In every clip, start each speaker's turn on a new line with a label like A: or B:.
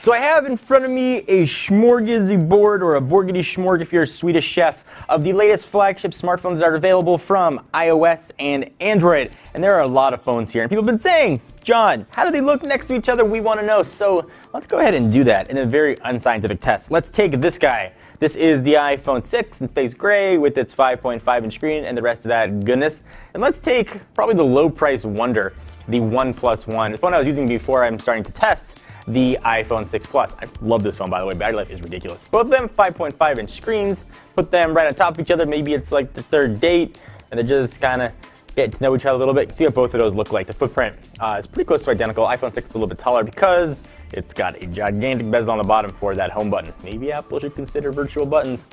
A: So I have in front of me a smorgasy board, or a borgity schmorg if you're a Swedish chef, of the latest flagship smartphones that are available from iOS and Android. And there are a lot of phones here, and people have been saying, John, how do they look next to each other? We want to know. So let's go ahead and do that in a very unscientific test. Let's take this guy. This is the iPhone 6 in space gray with its 5.5-inch screen and the rest of that goodness. And let's take probably the low price wonder, the OnePlus One, the phone I was using before I'm starting to test the iPhone 6 Plus. I love this phone, by the way. Battery life is ridiculous. Both of them 5.5-inch screens. Put them right on top of each other. Maybe it's like the third date, and they're just kind of get to know each other a little bit. You can see what both of those look like. The footprint is pretty close to identical. iPhone 6 is a little bit taller because it's got a gigantic bezel on the bottom for that home button. Maybe Apple should consider virtual buttons.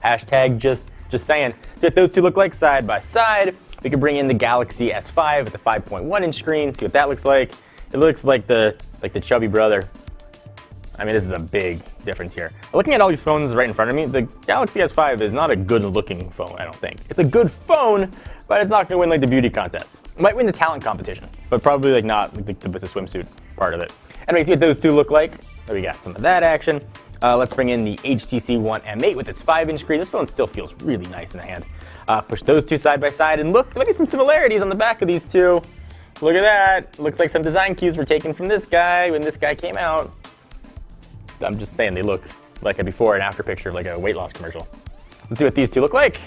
A: Hashtag just saying. So if those two look like side by side, we can bring in the Galaxy S5 with the 5.1-inch screen. See what that looks like. It looks like the chubby brother. I mean, this is a big difference here. Looking at all these phones right in front of me, the Galaxy S5 is not a good-looking phone, I don't think. It's a good phone, but it's not going to win like the beauty contest. It might win the talent competition, but probably like not like the swimsuit part of it. Anyway, see what those two look like. There we got some of that action. Let's bring in the HTC One M8 with its 5-inch screen. This phone still feels really nice in the hand. Push those two side by side, and look, there might be some similarities on the back of these two. Look at that. Looks like some design cues were taken from this guy when this guy came out. I'm just saying they look like a before and after picture of like a weight loss commercial. Let's see what these two look like.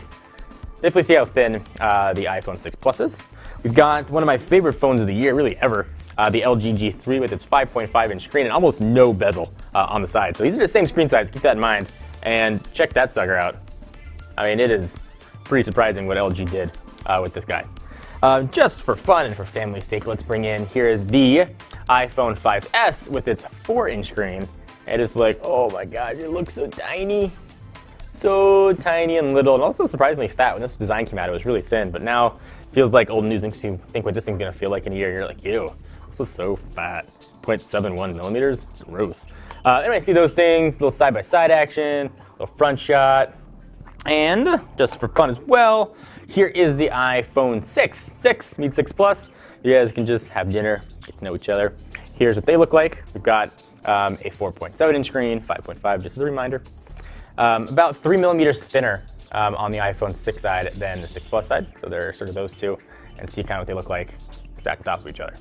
A: Definitely see how thin the iPhone 6 Plus is. We've got one of my favorite phones of the year, really ever, the LG G3 with its 5.5-inch screen and almost no bezel on the side. So these are the same screen size, keep that in mind. And check that sucker out. I mean, it is pretty surprising what LG did with this guy. Just for fun and for family's sake, let's bring in, here is the iPhone 5S with its 4-inch screen. And it's like, oh my God, it looks so tiny. So tiny and little, and also surprisingly fat. When this design came out, it was really thin, but now it feels like old news. Makes you think what this thing's gonna feel like in a year. You're like, ew, this was so fat. 0.71 millimeters, gross. Anyway, see those things, little side-by-side action, little front shot. And just for fun as well, here is the iPhone 6 meets 6 Plus. You guys can just have dinner, get to know each other. Here's what they look like. We've got a 4.7-inch screen, 5.5 just as a reminder. About 3 millimeters thinner on the iPhone 6 side than the 6 Plus side. So they're sort of those two, and see kind of what they look like stacked on top of each other.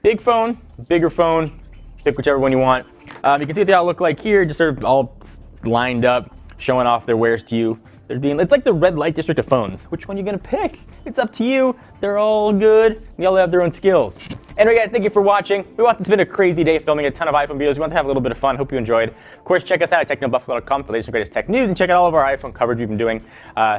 A: Big phone, bigger phone, pick whichever one you want. You can see what they all look like here, just sort of all lined up, showing off their wares to you. It's like the red light district of phones. Which one are you gonna pick? It's up to you. They're all good. They all have their own skills. Anyway, guys, thank you for watching. It's been a crazy day filming a ton of iPhone videos. We want to have a little bit of fun. Hope you enjoyed. Of course, check us out at technobuffalo.com for the latest and greatest tech news, and check out all of our iPhone coverage we've been doing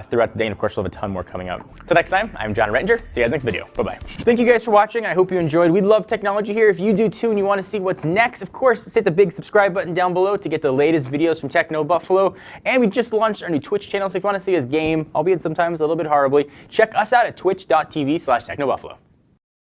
A: throughout the day. And of course, we'll have a ton more coming up. Till next time, I'm John Rettinger. See you guys next video. Bye-bye. Thank you guys for watching. I hope you enjoyed. We love technology here. If you do too and you want to see what's next, of course, just hit the big subscribe button down below to get the latest videos from Techno Buffalo. And we just launched our new Twitch channel, so if you want to see us game, albeit sometimes a little bit horribly, check us out at twitch.tv/technobuffalo.